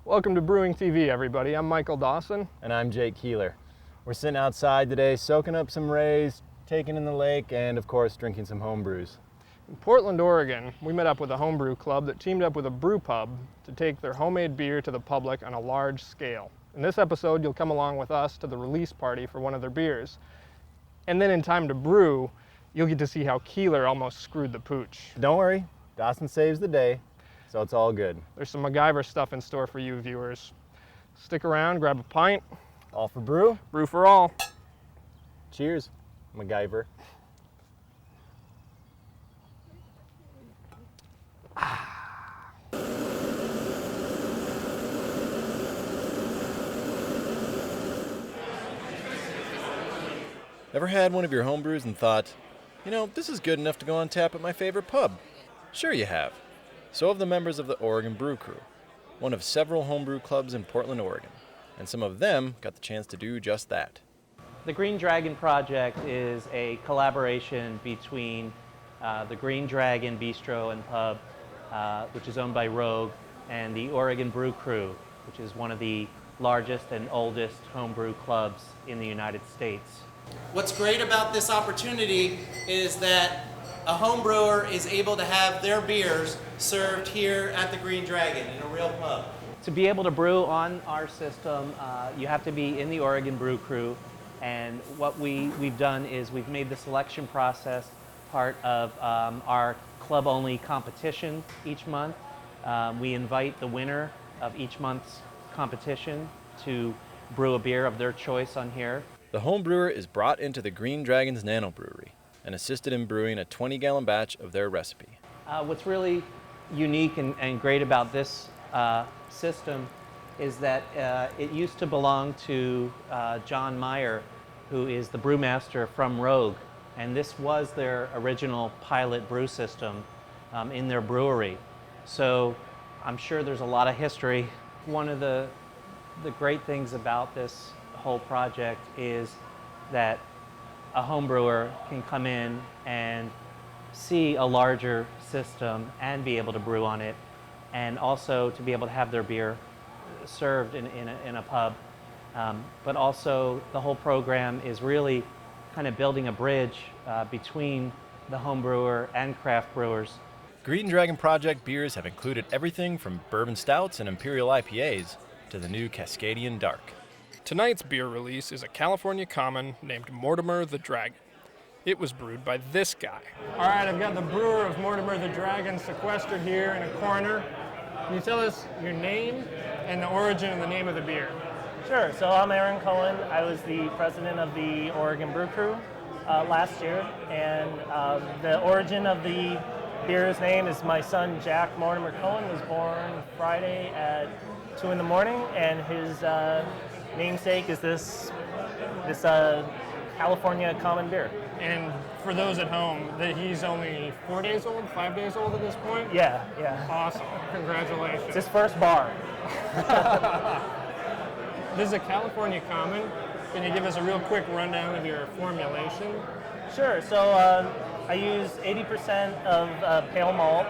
Welcome to Brewing TV, everybody. I'm Michael Dawson. And I'm Jake Keeler. We're sitting outside today, soaking up some rays, taking in the lake, and of course, drinking some home brews. In Portland, Oregon, we met up with a homebrew club that teamed up with a brew pub to take their homemade beer to the public on a large scale. In this episode, you'll come along with us to the release party for one of their beers. And then in time to brew, you'll get to see how Keeler almost screwed the pooch. Don't worry, Dawson saves the day, so it's all good. There's some MacGyver stuff in store for you viewers. Stick around, grab a pint. All for brew? Brew for all. Cheers, MacGyver. Ever had one of your home brews and thought, you know, this is good enough to go on tap at my favorite pub? Sure you have. So have the members of the Oregon Brew Crew, one of several homebrew clubs in Portland, Oregon. And some of them got the chance to do just that. The Green Dragon project is a collaboration between the Green Dragon Bistro and Pub, which is owned by Rogue, and the Oregon Brew Crew, which is one of the largest and oldest homebrew clubs in the United States. What's great about this opportunity is that a home brewer is able to have their beers served here at the Green Dragon in a real pub. To be able to brew on our system, you have to be in the Oregon Brew Crew, and what we've done is we've made the selection process part of our club-only competition each month. We invite the winner of each month's competition to brew a beer of their choice on here. The home brewer is brought into the Green Dragon's nano brewery and assisted in brewing a 20-gallon batch of their recipe. What's really unique and great about this system is that it used to belong to John Meyer, who is the brewmaster from Rogue, and this was their original pilot brew system in their brewery. So I'm sure there's a lot of history. One of the great things about this whole project is that a home brewer can come in and see a larger system and be able to brew on it, and also to be able to have their beer served in a pub. But also the whole program is really kind of building a bridge between the home brewer and craft brewers. Green Dragon Project beers have included everything from bourbon stouts and imperial IPAs to the new Cascadian Dark. Tonight's beer release is a California common named Mortimer the Dragon. It was brewed by this guy. All right, I've got the brewer of Mortimer the Dragon sequestered here in a corner. Can you tell us your name and the origin of the name of the beer? Sure. So I'm Aaron Cohen. I was the president of the Oregon Brew Crew last year, and the origin of the beer's name is my son Jack Mortimer Cohen was born Friday at 2 in the morning, and his namesake is this California common beer. And for those at home, that he's only 4 days old, 5 days old at this point? Yeah. Awesome. Congratulations. It's his first bar. This is a California common. Can you give us a real quick rundown of your formulation? Sure. So I use 80% of pale malt,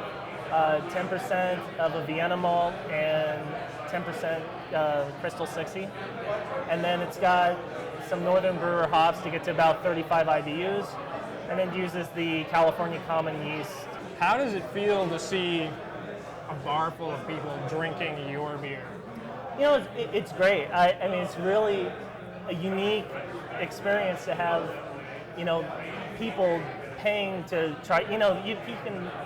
10% of a Vienna malt, and 10% Crystal 60. And then it's got some Northern Brewer hops to get to about 35 IBUs, and then uses the California common yeast. How does it feel to see a bar full of people drinking your beer? You know, it's great. I mean, it's really a unique experience to have, you know, people paying to try. You know,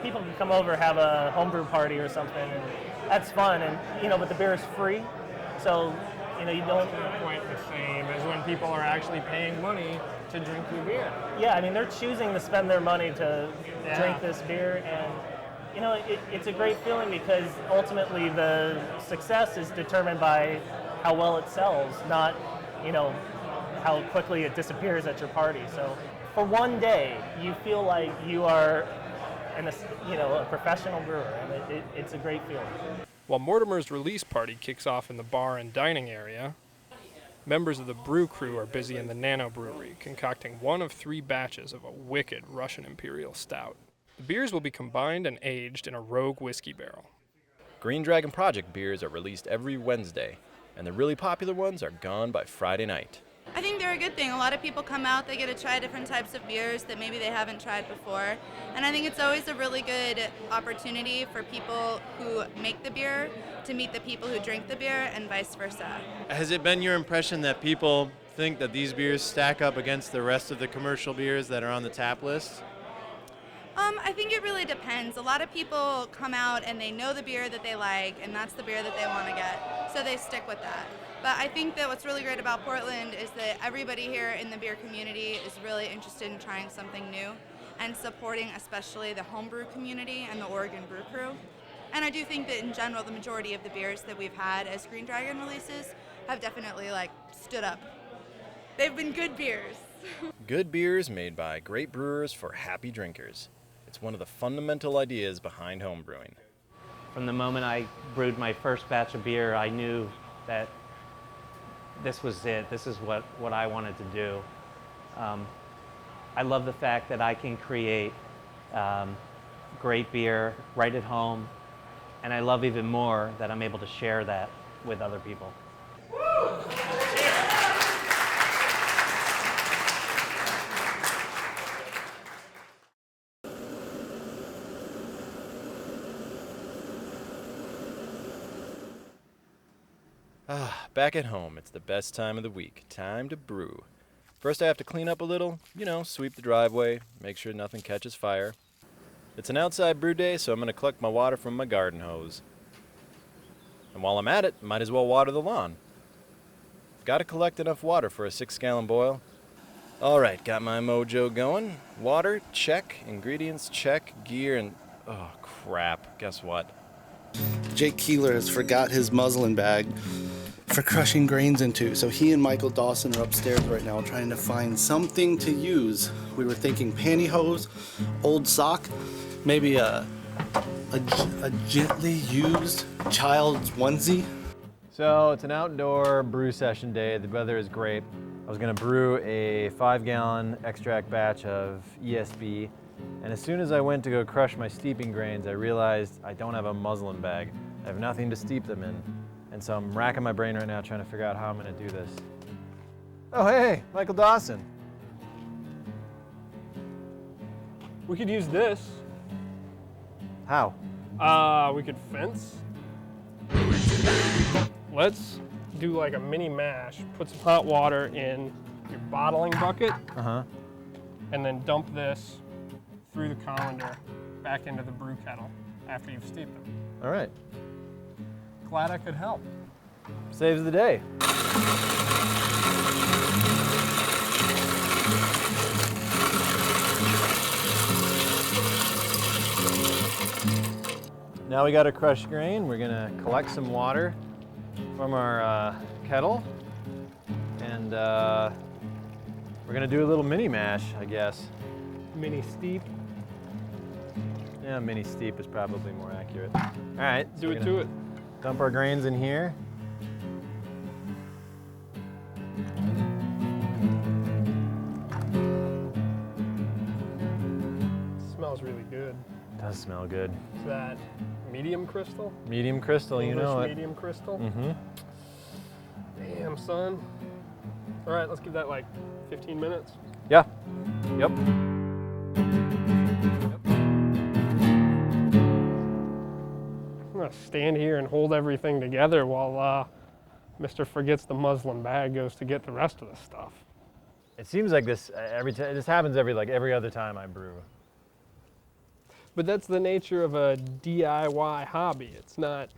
people can come over, have a homebrew party or something, and that's fun. And you know, but the beer is free, so you know you don't. It's not quite the same as when people are actually paying money to drink your beer. Yeah, I mean, they're choosing to spend their money to drink this beer, and you know, it's a great feeling because ultimately the success is determined by how well it sells, not, you know, how quickly it disappears at your party. So for one day, you feel like you are a professional brewer, and it's a great feeling. While Mortimer's release party kicks off in the bar and dining area, members of the brew crew are busy in the nano brewery, concocting one of 3 batches of a wicked Russian Imperial Stout. The beers will be combined and aged in a Rogue whiskey barrel. Green Dragon Project beers are released every Wednesday, and the really popular ones are gone by Friday night. I think they're a good thing. A lot of people come out, they get to try different types of beers that maybe they haven't tried before. And I think it's always a really good opportunity for people who make the beer to meet the people who drink the beer and vice versa. Has it been your impression that people think that these beers stack up against the rest of the commercial beers that are on the tap list? I think it really depends. A lot of people come out and they know the beer that they like, and that's the beer that they want to get, so they stick with that. But I think that what's really great about Portland is that everybody here in the beer community is really interested in trying something new and supporting especially the homebrew community and the Oregon Brew Crew. And I do think that in general, the majority of the beers that we've had as Green Dragon releases have definitely stood up. They've been good beers. Good beers made by great brewers for happy drinkers. It's one of the fundamental ideas behind homebrewing. From the moment I brewed my first batch of beer, I knew that this was it. This is what I wanted to do. I love the fact that I can create great beer right at home, and I love even more that I'm able to share that with other people. Back at home, it's the best time of the week. Time to brew. First I have to clean up a little, sweep the driveway, make sure nothing catches fire. It's an outside brew day, so I'm going to collect my water from my garden hose. And while I'm at it, might as well water the lawn. Got to collect enough water for a 6-gallon boil. Alright, got my mojo going. Water, check. Ingredients, check. Gear, and oh crap, guess what? Jake Keeler has forgot his muslin bag for crushing grains into, so he and Michael Dawson are upstairs right now trying to find something to use. We were thinking pantyhose, old sock, maybe a gently used child's onesie. So it's an outdoor brew session day. The weather is great. I was gonna brew a 5-gallon extract batch of ESB, and as soon as I went to go crush my steeping grains, I realized I don't have a muslin bag. I have nothing to steep them in. And so I'm racking my brain right now trying to figure out how I'm gonna do this. Oh, hey, Michael Dawson. We could use this. How? We could fence. Let's do like a mini mash. Put some hot water in your bottling bucket. And then dump this through the colander back into the brew kettle after you've steeped them. All right. Glad I could help. Saves the day. Now we got a crushed grain. We're gonna collect some water from our kettle, and we're gonna do a little mini mash, I guess. Mini steep. Yeah, mini steep is probably more accurate. All right, so Do it to it. dump our grains in here. Smells really good. Does smell good. Is that medium crystal? Medium crystal, you know it. Medium crystal. Mm-hmm. Damn, son. All right, let's give that like 15 minutes. Yeah. Yep. I'm gonna stand here and hold everything together while Mr. Forgets the muslin bag goes to get the rest of the stuff. It seems like this every time. This happens every other time I brew. But that's the nature of a DIY hobby. It's not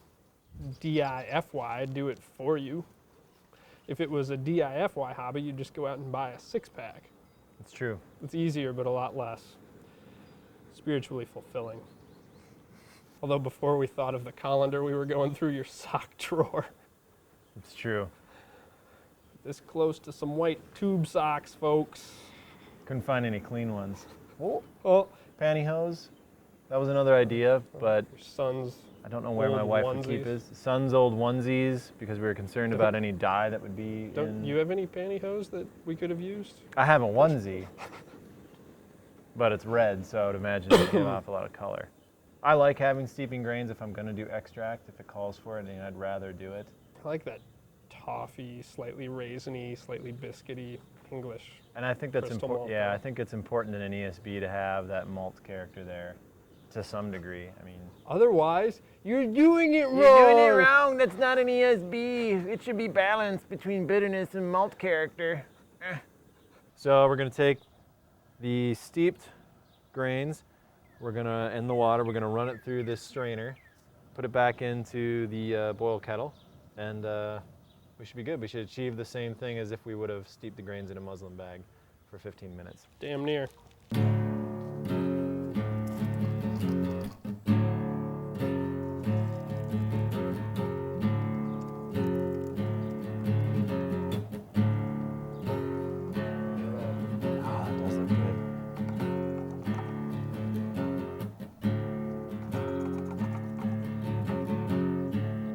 DIFY, do it for you. If it was a DIFY hobby, you'd just go out and buy a 6-pack. It's true. It's easier, but a lot less spiritually fulfilling. Although before we thought of the colander, we were going through your sock drawer. It's true. This close to some white tube socks, folks. Couldn't find any clean ones. Oh, Pantyhose. That was another idea, but your son's I don't know where my old wife would keep onesies. his. Son's old onesies, because we were concerned about any dye that would be Don't in. you have any pantyhose that we could have used? I have a onesie, but it's red, so I would imagine it would give off a lot of color. I like having steeping grains if I'm going to do extract. If it calls for it, then I'd rather do it. I like that toffee, slightly raisiny, slightly biscuity English. And I think that's crystal important. malt, Yeah, though. I think it's important in an ESB to have that malt character there, to some degree. I mean, Otherwise, you're doing it wrong. you're doing it wrong. That's not an ESB. It should be balanced between bitterness and malt character. So we're going to take the steeped grains. We're going to, in the water, we're going to run it through this strainer, put it back into the boil kettle, and we should be good. We should achieve the same thing as if we would have steeped the grains in a muslin bag for 15 minutes. Damn near. Ah, it does look good.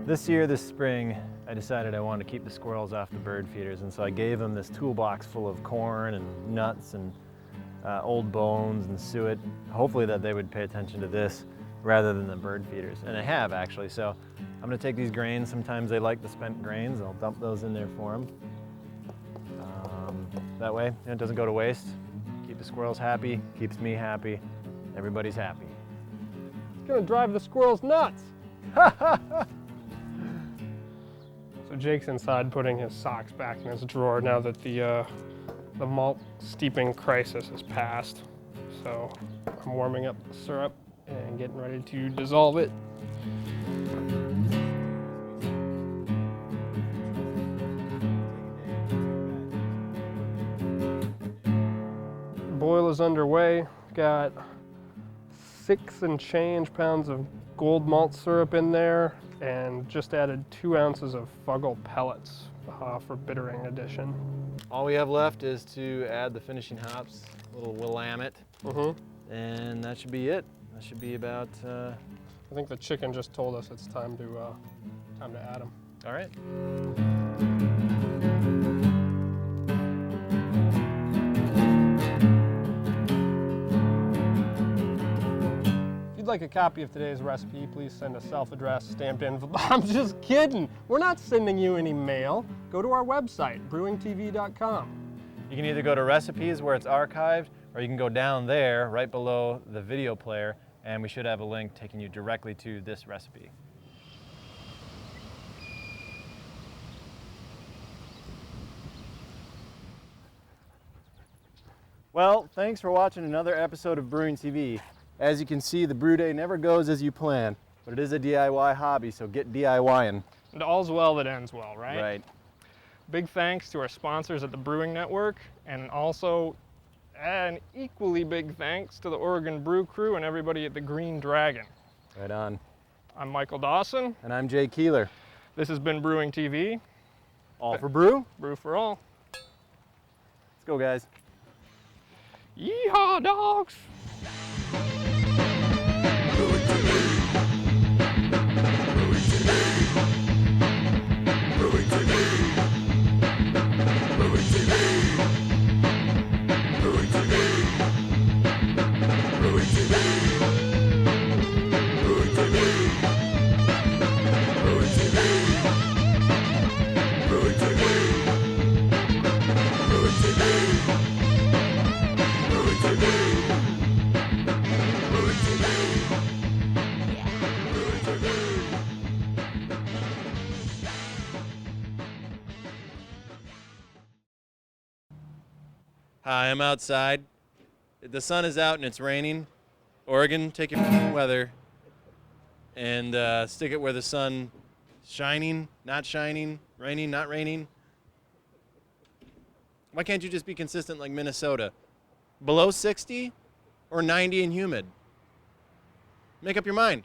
This spring, I decided I wanted to keep the squirrels off the bird feeders, and so I gave them this toolbox full of corn and nuts and old bones and suet, hopefully that they would pay attention to this rather than the bird feeders. And I have, actually. So I'm going to take these grains. Sometimes they like the spent grains. I'll dump those in there for them. That way, it doesn't go to waste. Keep the squirrels happy, keeps me happy, everybody's happy. It's gonna drive the squirrels nuts. So Jake's inside putting his socks back in his drawer now that the malt steeping crisis has passed. So I'm warming up the syrup and getting ready to dissolve it. Boil is underway. Got 6 and change pounds of gold malt syrup in there, and just added 2 ounces of Fuggle pellets for bittering addition. All we have left is to add the finishing hops, a little Willamette, and that should be it. That should be about. I think the chicken just told us it's time to add them. All right. If you'd like a copy of today's recipe, please send a self-addressed stamped envelope. I'm just kidding. We're not sending you any mail. Go to our website, brewingtv.com. You can either go to recipes where it's archived, or you can go down there right below the video player, and we should have a link taking you directly to this recipe. Well, thanks for watching another episode of Brewing TV. As you can see, the brew day never goes as you plan, but it is a DIY hobby, so get DIYing. And all's well that ends well, right? Right. Big thanks to our sponsors at the Brewing Network, and also an equally big thanks to the Oregon Brew Crew and everybody at the Green Dragon. Right on. I'm Michael Dawson. And I'm Jay Keeler. This has been Brewing TV. All for brew? Brew for all. Let's go, guys. Yeehaw, dogs! Hi, I'm outside. The sun is out and it's raining. Oregon, take your weather and stick it where the sun shining, not shining, raining, not raining. Why can't you just be consistent like Minnesota? Below 60 or 90 and humid? Make up your mind.